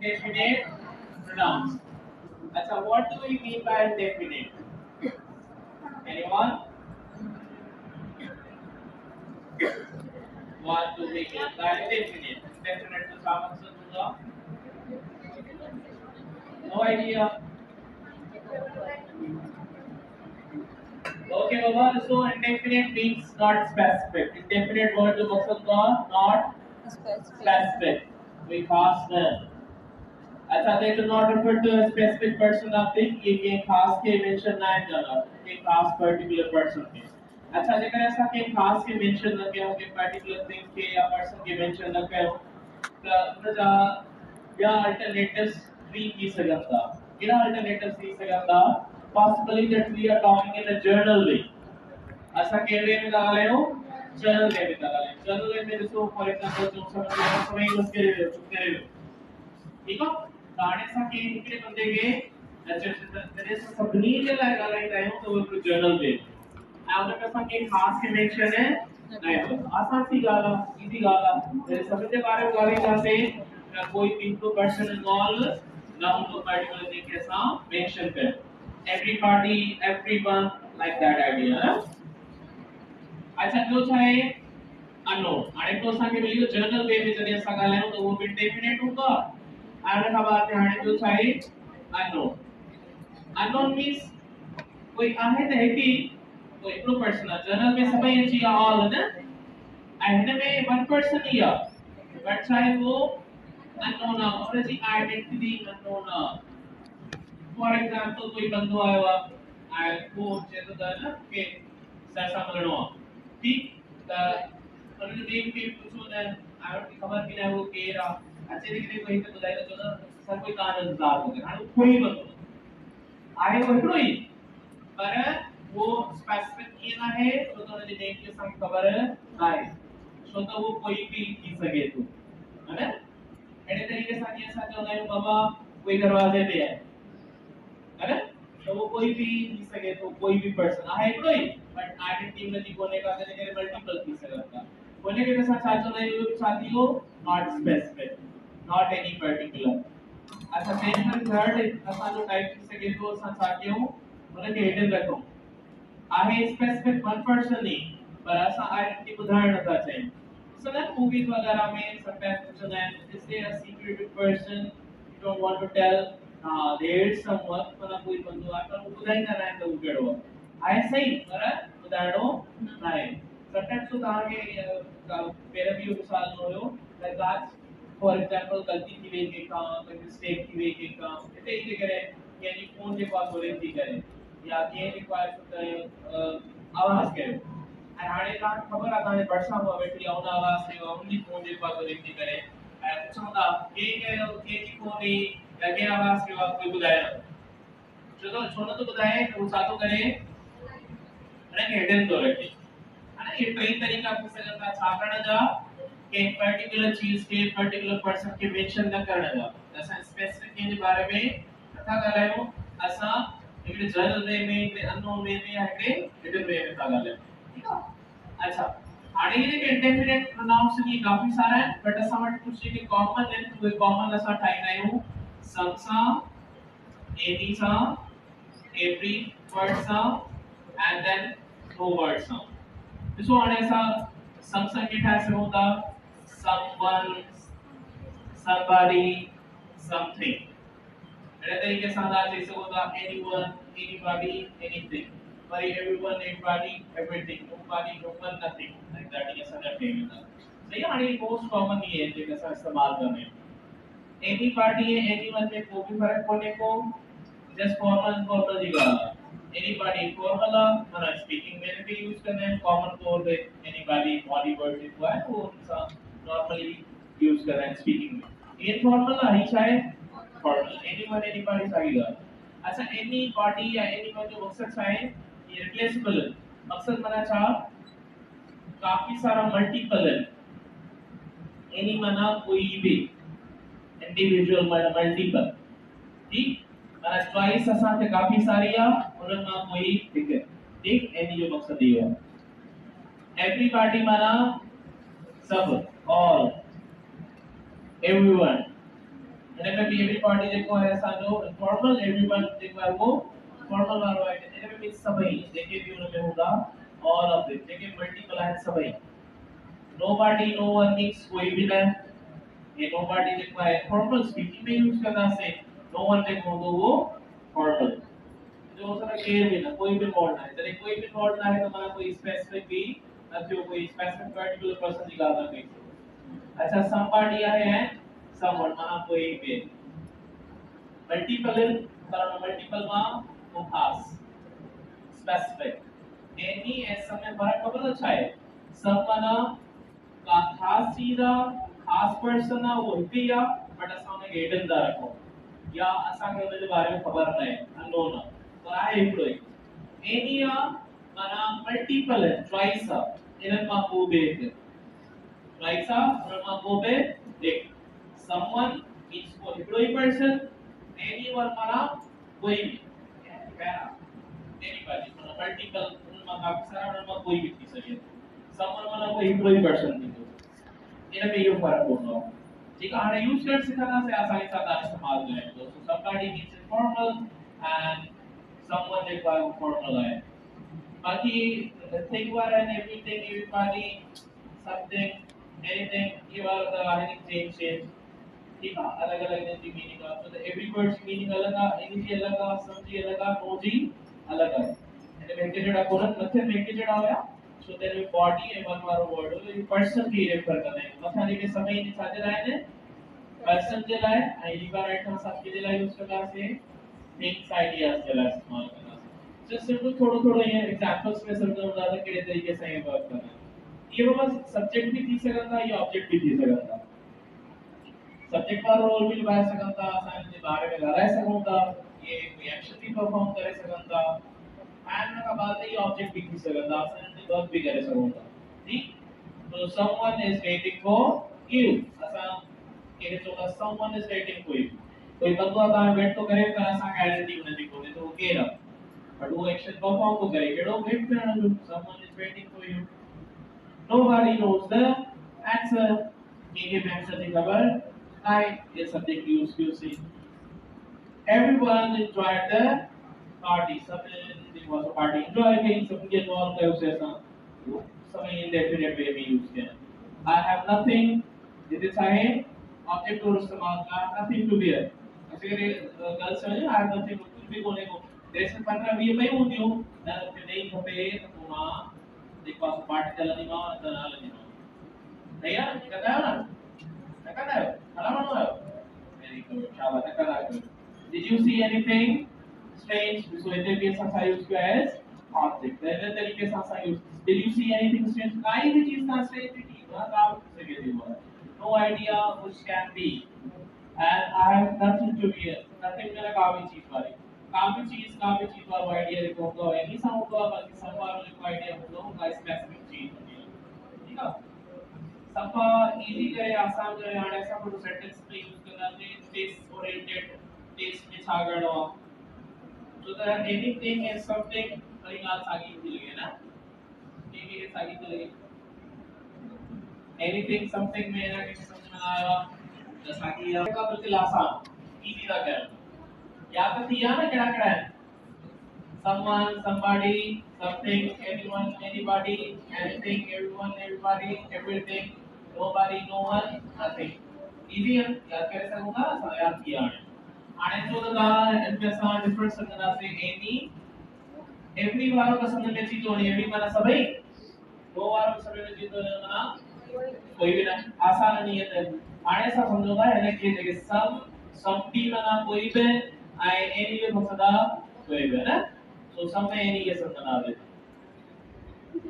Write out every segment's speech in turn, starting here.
indefinite pronouns. अच्छा, what do we mean by indefinite? Anyone? What do we mean by indefinite? Indefinite का क्या मकसद होगा? No idea. Okay, Baba. So indefinite means not specific. Indefinite word जो मकसद का not specific. कोई खास नहीं. अच्छा, they do not refer to a specific person. Nothing. ये खास के mention ना है करना. ये खास particular person के. अच्छा, लेकिन ऐसा कि खास के mention ना किया हो कि particular thing के या person के mention ना किया हो, तो या alternatives three की सकता. क्या alternatives three सकता? Possibly that we are talking in a general way. ऐसा कहने में लगा ले हो, general way में लगा ले. General way में जैसे for example जो समय उसके लिए ठीक है गाने सा के निकले बंदे के जैसे सबनी जे लाइक अलाइन आयो तो वो जर्नल पे आपने कहा कि खास के मेंशन है नहीं हो आसान सी गाला इजी गाला जैसे सब के बारे में गाली जाते कोई तीन तो पर्सन इन्वॉल्व ना हो तो पर्टिकुलर थिंग के साथ मेंशन कर everybody everyone like that idea अच्छा जो चाहे अननोन आणि तो सांगे मिलियो जर्नल वे में जने असा गालायो तो वो इंडेफिनेट होगा आने का बात है हाने जो चाहे अननोन अननोन मींस कोई आहे त हेती तो एकलो पर्सन जर्नल में सबै अछि ऑल है ना एंड में वन पर्सन ही बट चाहे वो अननोन और जी आइडेंटिटी अननोन फॉर एग्जांपल कोई बंदो आयो आ वो चेतो था ना के सैसा मलनो ठीक त उन्होंने देख के पूछो ना आयो की खबर की ना वो केरा अच्छे दिखने को ही तो बताया तो ना सर कोई कारण इंतजार हो गया हां कोई बंदो आए वो हिकड़ो ही पर वो स्पेसिफिक किया है तो उन्होंने देख के सब खबर आए सो तो वो कोई भी की सके तो है ना एने तरीके से ये साथ होना है बाबा कोई दरवाजे पे है ना तो वो कोई भी की सके तो कोई भी पर्सन है हिकड़ो ही बट आइडेंटिटी में दी कोने का जने के मल्टीपल की सकता कोने के साथ साथ होना है साथियों not specific not any particular अच्छा सेम पर थर्ड असा जो टाइप की सके तो साथियों उन्हें हिडन रखो आहे स्पेसिफिक वन पर्सन नहीं पर असा आइडेंटिटी उदाहरण था चाहिए so that movies वगैरह में sometimes पूछना है is there a secret person you don't want to tell there is someone पर कोई बंदो आता वो बुधाई ना रहे तो उगड़ो आए सही पर उदाहरणों नहीं sometimes तो कहा के मेरा भी एक साल होयो like आज फॉर एग्जांपल गलती की वे के काम कोई मिस्टेक की वे के काम इतने ही करे यानी फोन के पास हो रही थी करे या के रिक्वायर होता है आवाज करो और हाणे का खबर आता है वर्षा हुआ बेटी आउन आवाज से ओनली फोन जे पास देखती करे पूछोगा के की फोन ही लगे आवाज के बाद कोई बुलाया चलो छोनो तो बुलाए तो सातो करे अरे हेडन तो रखे है ना ये कई तरीका पूछ सकता छापना जा के पर्टिकुलर चीज के पर्टिकुलर पर्सन के मेंशन न करना जा ऐसा स्पेसिफिक के बारे में कथा करायो असा एक जनरल वे में एक अननोन वे में या एक हिडन वे में था गाले ठीक है अच्छा आगे ये के इंडेफिनिट प्रोनाउंस ये काफी सारा है बट असा मत पूछे कि कॉमन है तो कॉमन असा ठाई आयो समसा एनी सा एवरी वर्ड सा एंड देन नो वर्ड सा इसको आने ऐसा समसा के ठाई से होता someone somebody something ऐसे तरीके से सादा जैसे होता anyone anybody anything by everyone everybody everything nobody no one nothing like that ये सब रहते हैं सही है हमारी मोस्ट कॉमन ये है जैसा इस्तेमाल करने anybody है anyone में कोई भी फर्क होने को जस्ट फॉर्मल जी का anybody फॉर्मल हमारा स्पीकिंग में भी यूज करना है common for anybody body word हुआ है वो नॉर्मली यूज कर रहे हैं स्पीकिंग में इनफॉर्मल है शायद फॉर्मल एनीवन एनीबॉडी सागेगा अच्छा एनीबॉडी या एनीवन जो मकसद है ये रिप्लेसेबल है मकसद मना चाह काफी सारा मल्टीपल है एनी मना कोई भी इंडिविजुअल मल्टीपल ठीक मना चॉइस असा थे काफी सारी या उनमें कोई ठीक एनी जो मकसद ये है एवरीबॉडी मना सब all everyone हिन में बि एवरीबॉडी जेको आहे असांजो इंफॉर्मल, एवरीवन जेको आहे वो फॉर्मल वारो आहे। हिन में बि सभई जेके बि हुन में हूंदा, all of this JK multiple आहिनि सभई। नोबॉडी, नो वन मीन्स कोई बि न। ये नोबॉडी जेको आहे फॉर्मल स्पीकिंग में यूज कंदासीं। नो वन जेको हूंदो उहो फॉर्मल। जो उसमें केर भी ना, कोई भी नॉट ना है। जॾहिं कोई भी नॉट ना आहे त माना कोई स्पेसिफिक भी न थियो, कोई स्पेसिफिक पर्टिकुलर पर्सन जी ॻाल्हि न कई। अच्छा, somebody आहे ऐं someone माना कोई भी। मल्टीपल पर मल्टीपल मां वो खास स्पेसिफिक। एनी ऐं सम में फर्क पवंदो छा आहे? सम माना का खास चीज आहे, खास पर्सन आहे, वो हिकु ई आहे, बट असां हुनखे हिडन था रखूं या असांखे हुनजे बारे में ख़बर न आहे, अननोन आहे, पर आहे हिकिड़ो ई। एनी आहे माना मल्टीपल है, चॉइस आहे, इन्हनि मां को बि हिकु। चॉइस आहे, उन्हनि मां को बि हिकु। समवन मीन्स को हिकिड़ो ई पर्सन। एनी वन माना कोई भी, एनीबॉडी माना मल्टीपल, उन्हनि मां काफ़ी सारा, उन्हनि मां कोई भी थी सघे। समवन माना कोई हिकिड़ो ई पर्सन थींदो। इन में इहो फ़र्क़ु हूंदो आहे। ठीकु आहे, हाणे यूज़ करणु सिखंदासीं आसानी सां तव्हां इस्तेमालु करणु। सो somebody means informal and someone जेको आहे उहो formal आहे। बाक़ी think were and everything, everybody, something, anything, ये वाला त anything, change, ठीक है, अलग अलग इनकी मीनिंग आहे। तो एवरी वर्ड की मीनिंग अलग आहे, इन जी अलग आहे, सम जी अलग आहे, नो जी अलग आहे। इन में हिकु जहिड़ा कोन्हनि, मथे में हिकु जहिड़ा हुया। सो देयर विल बॉडी ऐं वन वारो वर्ड हो, ये पर्सन खे रेफर कंदा आहिनि। मथा जेके सभई छाजे लाइ आहिनि? पर्सन जे लाइ। ऐं लीवा राइट हैंड साइड जे लाइ यूज़ कंदासीं, थिंग्स, आइडियाज़ जे लाइ इस्तेमालु कंदासीं। जस्ट सिंपल थोड़ो थोड़ो ये एग्जांपल्स में समझो था त कहिड़े तरीक़े सां ये वर्क कंदा आहिनि। ये बस सब्जेक्ट भी थी सघंदा, ये ऑब्जेक्ट भी थी सघंदा। सब्जेक्ट वारो रोल भी निभाए सघनि था, असां हिन जे बारे में ॻाल्हाए सघूं था, ये कोई एक्शन भी परफॉर्म करे सघनि था, ऐं हुन खां बाद ये ऑब्जेक्ट भी थी सघनि था, असां हिन ते वर्क भी करे सघूं था। ठीक, तो someone is waiting for you, असां के चो था someone is waiting for you. कोई बंदो आहे तव्हां वेट थो करे, पर असां आइडेंटिटी हुनजी कोन्हे, तो वो केरु आहे, बट वो एक्शन परफॉर्म थो करे, कहिड़ो वेट करण जो। Someone is waiting for you. Nobody knows the answer. Medium answer the cover. I is subject used to see. Everyone enjoyed the party. Something was a party. Enjoy being something involved. I say something indefinite way we use it. I have nothing. This is I object to इस्तेमाल का, nothing to wear. ऐसे गलत समझे, I have nothing to be बोलने को। जैसे 15-20 में होती हूँ, ना नहीं खपे तो ना देखो आप पार्टी चलाने का और चला लेने का। नहीं यार, कहता है ना? कहता है, हला मनो है। Very good, शाबाश, कहता है। Did you see anything strange? So in this case, I use किया as object. पहले तरीके से I use. Did you see anything strange? काई भी चीज़ ना strange थी, वहाँ काम से के लिए No idea which can be. And I have nothing to wear. Nothing मेरा कावी चीज़ वाली। कावी चीज़ वाला आइडिया देखो तो है नहीं साउंड तो बल्कि सब वालों को आइडिया हो तो उनका स्पेसिफिक चीज़ होती है। ठीक है? सफा इजी करे, आसान करे, आने ऐसा कोई सेंटेंस में यूज करना चाहिए, टेस्ट ओरिएंटेड, टेस्ट में छागड़ हो। तो दैट एनीथिंग इज समथिंग, कई बात सागी मिल गई ना? टीवी के सागी तो लगी। एनीथिंग समथिंग में ना किसी समझ में आया, जैसा कि यह का बिल्कुल आसान, इजी था क्या? या तो थी या ना क्या है? Someone, somebody, something, anyone, anybody, anything, everyone, everybody, everything, nobody, no one, nothing. Easy है, याद करे सकूँगा, सब याद किया है। आने जो लगा, इनमें सारे different संगना से any, every वालों का संगन में चीज़ होनी है, every माना सभी, दो वालों का संगन में चीज़ होनी है माना कोई भी ना, आसान नहीं है तो आने सा समझोगा है ना कि जैसे some भी माना कोई भी, any भी मसदा कोई भी ना। तो सब में नहीं ये सब बना देते,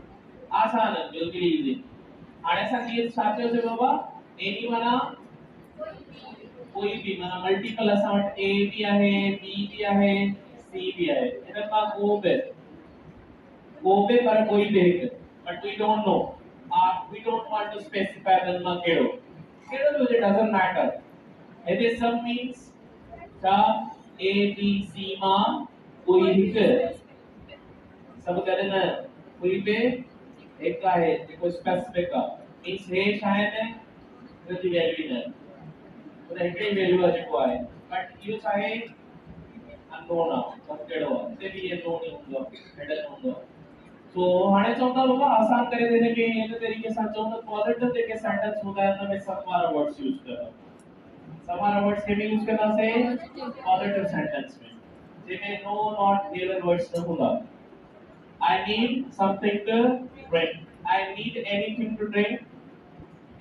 आसान है, बिल्कुल इजी। और ऐसा चीज साथियों से बाबा एनी माना कोई भी माना मल्टीपल असाउंट ए भी है, बी भी है, सी भी है, इधर का को पे पर कोई भी है, but we don't know, we don't want to specify the number केड़ो तो it doesn't matter. It is some means the A B C मा कोई हिकु सब करे न कोई पे एक आहे जेको स्पेसिफिक आहे मींस हे छा आहे न वैल्यू न। त हिकिड़ी वैल्यू जेको आहे बट इहो छा आहे अननोन आहे कंप्लीट हुआ से भी ये नोन हूंदो हेडर हूंदो तो हाणे चवंदा बाबा आसान करे देने के इन तरीके सां चवंदा पॉजिटिव जेके सेंटेंस हूंदा आहिनि उनमें सब वारा वर्ड्स यूज करो सब वारा वर्ड्स के भी यूज करना से पॉजिटिव सेंटेंस में जेके नो नॉट गिवन वर्ड्स न हूंदा I need something to drink. I need anything to drink.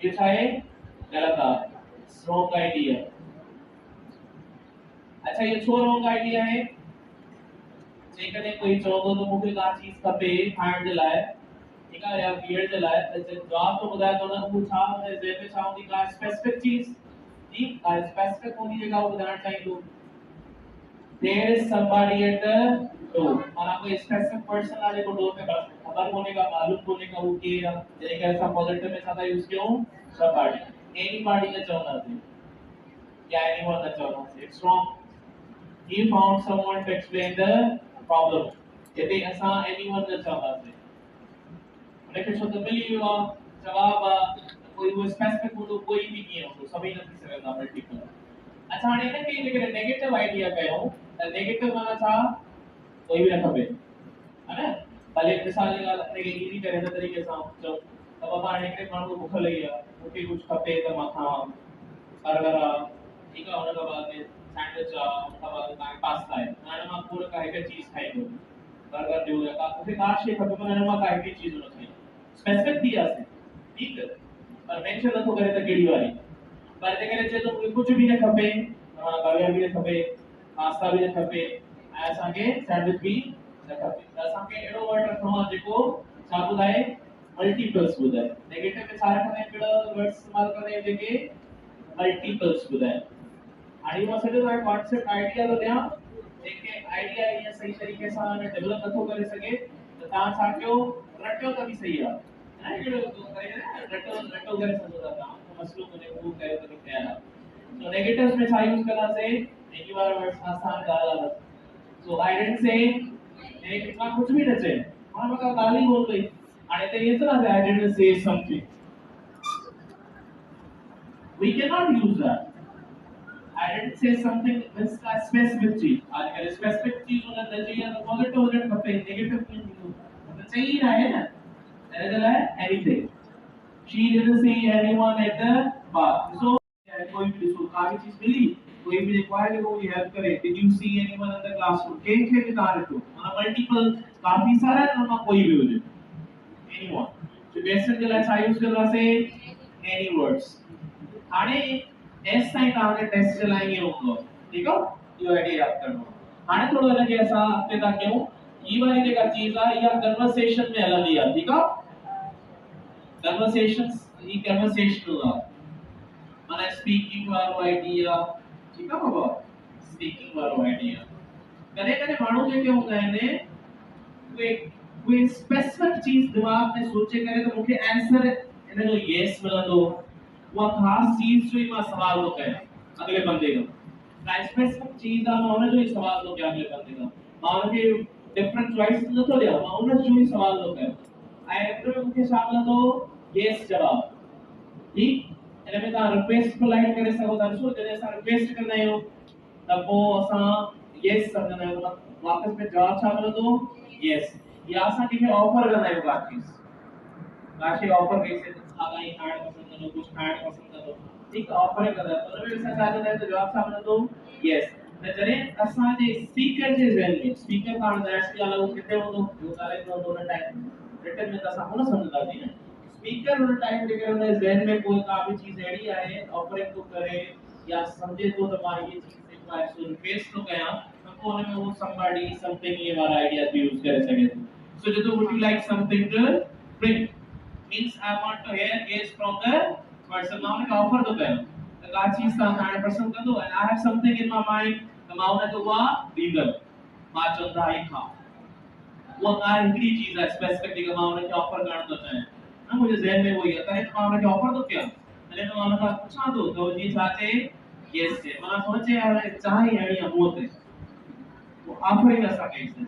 ये छा है गलत आहे wrong idea अच्छा ये छो wrong idea है जेकॾहिं कोई चवंदो त मूंखे का चीज खपे खाइण जे लाइ ठीकु आहे या पीअण जे लाइ त जवाब तो ॿुधाए थो न उहो छा हुनजे ज़हन में छा हूंदी का स्पेसिफिक चीज ठीक का स्पेसिफिक हूंदी जेका उहो ॿुधाइण चाहींदो there is somebody at the door माना कोई स्पेसिफिक पर्सन आहे जेको डोर पे खबर कोने का मालूम कोने का वो केर आहे जॾहिं करे असां पॉजिटिव में छा था यूज़ कयूं somebody anybody न चवंदासीं या anyone न चवंदासीं it's wrong he found someone to explain the problem यदि असां anyone न चवंदासीं उनखे छो त मिली वियो आहे जवाब आहे कोई वो स्पेसिफिक हूंदो कोई बि कीअं हूंदो सभई न थी सघंदा मल्टीपल अच्छा हाणे इनखे जेकॾहिं नेगेटिव आइडिया कयूं त नेगेटिव माना छा कोई बि न खपे है ना भले मिसाल जी ॻाल्हि हिनखे ईज़ी करे हिन तरीक़े सां चऊं त बाबा हाणे हिकिड़े माण्हू खे बुख लॻी आहे मूंखे कुझु खपे त मां खावां बर्गर आहे ठीकु आहे हुन खां बाद में सैंडविच आहे हुन खां बाद तव्हांखे पास्ता आहे हाणे मां पूरो का हिकु चीज़ खाईंदुमि बर्गर ॾियो या का मूंखे का शइ खपे पर हिन मां का हिकिड़ी चीज़ न खाई स्पेसिफिक थी वियासीं ठीकु पर मेंशन नथो करे त कहिड़ी वारी पर जेकॾहिं चए थो मूंखे कुझु बि न खपे बर्गर बि न खपे पास्ता बि न खपे ऐं असांखे सैंडविच बि न खपे त असांखे अहिड़ो वर्ड रखिणो आहे जेको छा ॿुधाए मल्टीपल्स ॿुधाए नेगेटिव में छा रखंदा आहियूं कहिड़ा वर्ड्स इस्तेमालु कंदा आहियूं जेके मल्टीपल्स ॿुधाए हाणे मां सॼो तव्हांखे कॉन्सेप्ट आइडिया थो ॾियां जेके आइडिया ईअं सही तरीक़े सां डेवलप नथो करे सघे त तव्हां छा कयो रटियो त बि सही आहे रटो करे सघो था तव्हां मसलो कोन्हे उहो कयो त बि तयारु आहे so negatives में छा यूज कंदासीं नेगेटिव वारा वर्ड्स आसान ॻाल्हि आहे so I didn't say negative मां कुझु बि न चए मां का ॻाल्हि ई बोल गई हाणे त इहे त न I didn't say something we cannot use that I didn't say something means a specific चीज आजकल स्पेसिफिक चीज होना चाहिए तो पॉजिटिव होना खपे नेगेटिव नहीं तो चाहिए ना है ना अगर है anything she didn't see anyone at the bar so कोई भी सो काफी चीज मिली कोई भी रिक्वायर्ड है कोई हेल्प करे did you see anyone in the classroom के भी कार्य तो मतलब मल्टीपल काफी सारा ना कोई भी हो जाए एनीवन तो क्वेश्चन के लिए यूज करवा से एनी वर्ड्स हाणे एस साइन ताके टेस्ट चलाएंगे होगा ठीक है यो आइडिया याद करना हाणे थोड़ो लगे ऐसा अॻिते था कयूं ई वारी जेका चीज आहे इहा कन्वर्सेशन में हलंदी आहे ठीक आहे कन्वर्सेशंस ई कन्वर्सेशनल आहे माना स्पीकिंग वारो आइडिया ठीक है बाबा स्पीकिंग वारो आइडिया कॾहिं माण्हू जेके हूंदा आहिनि कोई स्पेसिफिक चीज दिमाग में सोचे करे तो मूंखे आंसर इन जो यस मिलंदो उहा ख़ास चीज जो ही मां सवाल थो कयां अगले बंदे खां स्पेसिफिक चीज आहे मां हुन जो ही सवाल थो कयां अगले बंदे खां मां हुनखे डिफरेंट चॉइस नथो ॾियां मां हुन जो ही सवाल थो कयां ऐं हिन में मूंखे छा मिलंदो यस जवाब ठीक इन में तव्हां रिक्वेस्ट पोलाइट करे सघो था ॾिसो जॾहिं असां रिक्वेस्ट कंदा आहियूं त पोइ असां यस सम्झंदा आहियूं वापसि में जवाब छा मिलंदो यस या असां कंहिंखे ऑफर कंदा आहियूं का चीज ऑफर कईसीं खाधा ई खाइण पसंदि कंदो कुझु खाइण पसंदि कंदो ठीकु आहे ऑफर कंदा आहियूं हुन में असां छा चवंदा आहियूं त जवाब छा मिलंदो यस त जॾहिं असांजे स्पीकर जे ज़हन में स्पीकर खां ज़ाहिर सी ॻाल्हि आहे उहो किथे हूंदो उहो ॻाल्हाईंदो हूंदो हुन टाइम रिटन में त असां हुन सम्झंदासीं न स्पीकर हुन टाइम जेके हुन ज़हन में कोई का भी चीज अहिड़ी आहे ऑफरिंग तो करे या समझे तो त मां ये चीज जेको आहे सो रिक्वेस्ट तो कयां त पोइ हुन में वो somebody something ये वारा आइडिया भी यूज करे सघे सो जो would you like something to drink means I want to hear yes from the person मां उनखे ऑफर तो कयां त का चीज तव्हां खाइण पसंदि कंदो and I have something in my mind त मां उनखे उहा ॾींदमि मां चवंदा ई खा उहा का हिकिड़ी चीज आहे स्पेसिफिक जेका मां उनखे ऑफर करणु थो चाहियां ना मुझे ज़हन में वो ही है तने तो मां उनखे ऑफर तो कयां तने तो मां उनखां पुछां थो त जी छा चए यस चए मां सोचे यार चाहे अहिड़ी आहे मूं ते वो ऑफरिंग असां कईसीं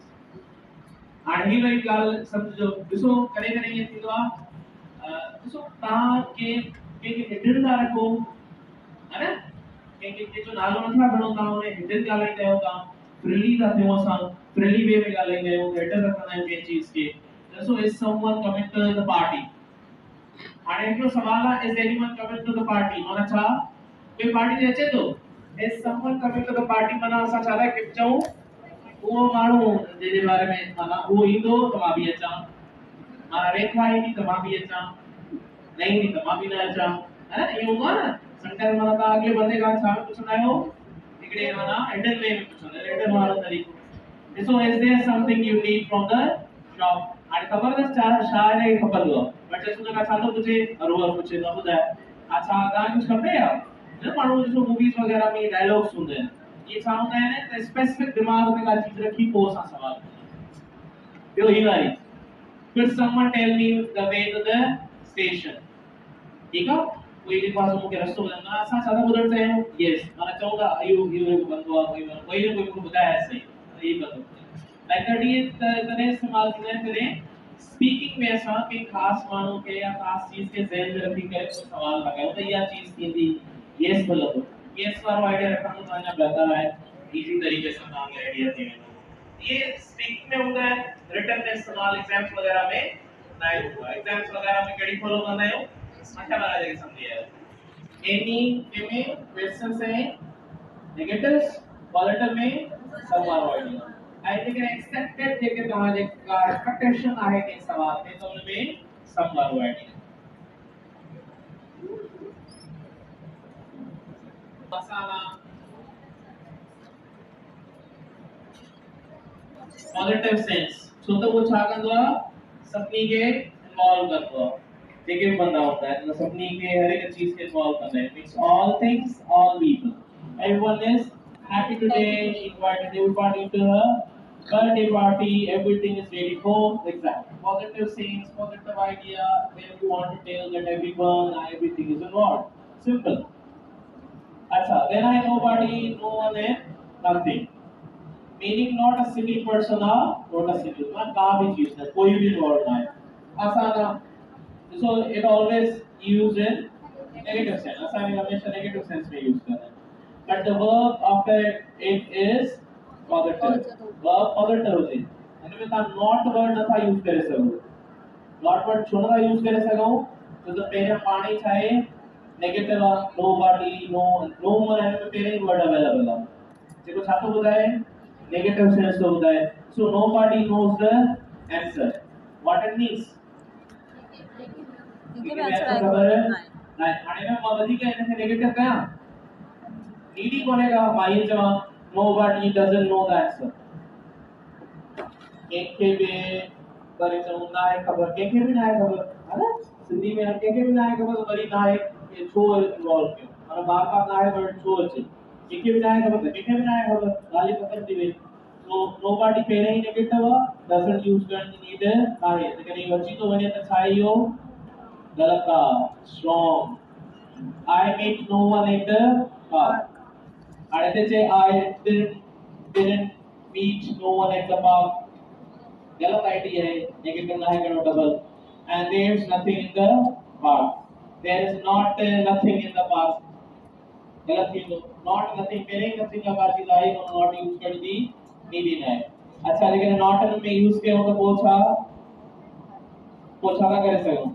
हाणे ही वरी ॻाल्हि सम्झो ॾिसो कॾहिं कॾहिं ईअं थींदो आहे ॾिसो तव्हां कंहिंखे ॾिण था रखो है न के जो नालो नथा घणो था उन हिंदन ॻाल्हाईंदा आहियो तव्हां फ्रीली था थियूं असां फ्रीली वे में ॻाल्हाईंदा आहियूं लेटर रखंदा आहियूं कंहिं चीज़ के so is someone coming to the party हाणे हिकिड़ो सवाल आहे is anyone coming to the party माना छा कोई पार्टी ते अचे थो is someone coming to the party माना असां छा था चऊं उहो माण्हू जे बारे में माना उहो ईंदो त मां बि अचां माना रेखा ईंदी त मां बि अचां नहीं ईंदी त मां बि न अचां है ना ये हूंदो आहे न समटाइम माना तव्हां अॻिले बंदे खां छा में पुछंदा आहियो हिकिड़े माना हिडन वे में पुछंदा आहियो रिटर्न वारो तरीक़ो ॾिसो is there something you need from the shop हाणे ख़बर अथसि छा हिनखे खपंदो आहे बट ॾिसो हुन खां छा थो पुछे हरुवर पुछे थो ॿुधाए अच्छा तव्हांखे कुझु खपे या न माण्हू ॾिसो मूवीज़ वग़ैरह में डायलॉग्स हूंदा आहिनि इहे छा हूंदा आहिनि त स्पेसिफिक दिमाग़ में का चीज़ रखी पोइ असां सवाल ॿियो ही वारी could someone tell me the way to the station ठीक है कोई भी पास मूंखे रस्तो ॿुधाईंदो असां छा था ॿुधणु चाहियूं यस माना चऊं था इहो बंदो आहे कोई न कोई मूंखे ॿुधाए सही इहे बंदो लाइक दैट ये तॾहिं इस्तेमालु थींदा आहिनि जॾहिं स्पीकिंग में असां कंहिं ख़ासि माण्हू खे या ख़ासि चीज़ खे ज़हन में रखी करे कोई सवाल लॻायूं त इहा चीज़ थींदी यस मिलंदो यस वारो आइडिया रखण खां अञा बहितर आहे इज़ी तरीक़े सां तव्हांखे आइडिया थी वेंदो ये स्पीकिंग में हूंदा आहिनि रिटन में इस्तेमालु एग्ज़ाम्स वग़ैरह में न हूंदो आहे एग्ज़ाम्स वग़ैरह में कहिड़ी फॉलो कंदा आहियूं अच्छा वाला जेके सम्झी आयो एनी में क्वेश्चंस हैं नेगेटिव्स पॉजिटिव में सम वारो आइडिया आई थिंक एक्सपेक्टेड जेके तव्हां जे एक्सपेक्टेशन आहे के सवाल में तो उन में सम वारो आइडिया मसाला पॉजिटिव सेंस छो त वो छा कंदो आहे सभिनी खे इन्वॉल्व कंदो आहे जेके भी बंदा होता है तो सभिनी खे हर एक चीज के इन्वॉल्व कंदा है means all things all people everyone is happy today invited everybody to a birthday party everything is ready for exam positive scenes positive idea where you want to tell that everything is involved simple acha then I nobody no one and nothing meaning not a single person or not a single man का भी चीज है कोई भी involved ना है आसाना so it always used in negative sense असां हमेशा negative sense में यूज करते हैं but the verb after it is positive verb positive होती है यानी मैं not word नथा यूज करे सघूं not word छो नथा यूज करे सघूं तो पहिरियां पाणी छा आहे negative आहे nobody no one है तो पहिरियों word available आहे जेको छा थो ॿुधाए negative sense थो ॿुधाए so nobody knows the answer what it means इनके आंसर खबर है ना हाणे मैं मां वधीक इनखे नेगेटिव कयां नीडी कोनेगा माई जवाब nobody doesn't know the answer कंहिंखे बि करे चऊं ना आहे ख़बर कंहिंखे बि ना आहे ख़बर है ना सिंधी में कंहिंखे बि ना आहे ख़बर वरी ना आहे कि छो इन्वॉल्व कयो माना बार बार ना आहे वर्ड छो अचे कंहिंखे बि ना आहे ख़बर कंहिंखे बि ना आहे ख़बर ॻाल्हि ख़बर थी वई so nobody पहिरियों ई नेगेटिव doesn't use करण जी नीड आहे त कॾहिं अची थो वञे त छा इहो गलत आहे strong I meet no one at the park हाणे ते चए I didn't meet no one at the park गलत आइडिया है नेगेटिव ना है करो double and there is nothing in the park there is not nothing in the park गलत थींदो not nothing पहले ही nothing का बात आई और not यूज कर दी नीडी ना है अच्छा लेकिन not में यूज कयो तो पोछा ना करे सको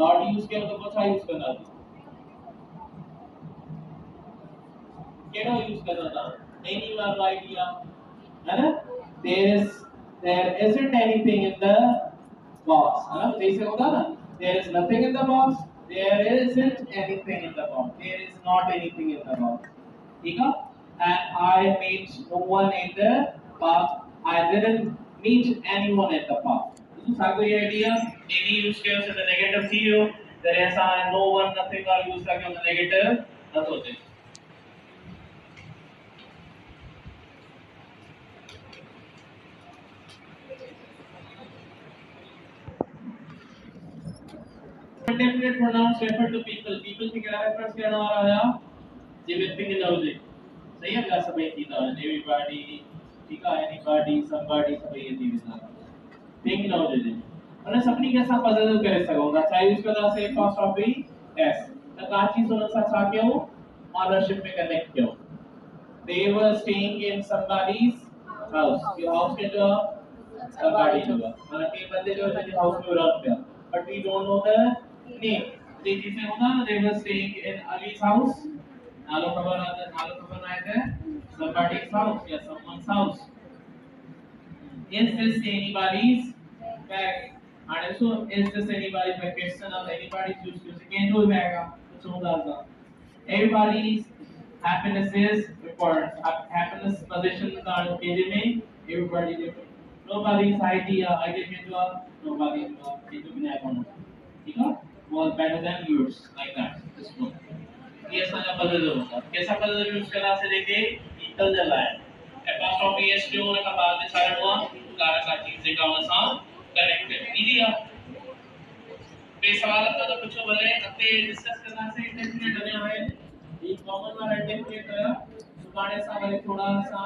not यूज कयो तो पोछा यूज करना केड़ो यूज करना था एनी वाला आइडिया है ना there isn't anything in the box है ना जैसे होता ना there is nothing in the box there isn't anything in the box there is not anything in the box ठीक है and I meet no one in the park I didn't meet anyone at the park तो sago ये idea any use किया से the negative थी हो there ऐसा no one nothing का यूज करके उन negative न होते Indefinite pronouns refer to people. People की क्या रेफरेंस करना आ रहा है? ये व्यक्ति के लफ्ज़ सही है क्या सब एक ही था? Everybody, ठीक है, anybody, somebody सब ये थी बिना. think लफ्ज़ है. अरे सबनी के साथ पजल करे सकोगा. चाहे यूज़ करना से apostrophe s. त काची सुन सां छा कयो ऑनरशिप में कनेक्ट कयो they were staying in somebody's house your house के जो somebody जो मतलब के बंदे जो जिनके हाउस में रहते हैं but we don't know the name they जिसे होगा they were staying in Ali's house नालो खबर आया था somebody's house या someone's house is this anybody's bag and also is this anybody's bag question of anybody's use to again do bag कुछ होगा था everybody's happiness is important happiness position का KJ में everybody different nobody's idea में जो nobody ये जो बिना कौन ठीक है was better than yours like that this one ये सारा बदल होगा कैसा बदल यूज करना से देखे इक्वल जला है एपोस्ट्रोफी एस क्यों ने का बाद में सारा हुआ कारक का चीजें का वसा करेक्ट है इलिया पे सवाल तो पूछो भले अते डिस्कस करना से इंटेंसिटी डले है एक कॉमन वाला इंटेंसिटी सुबाने सा वरी थोड़ा सा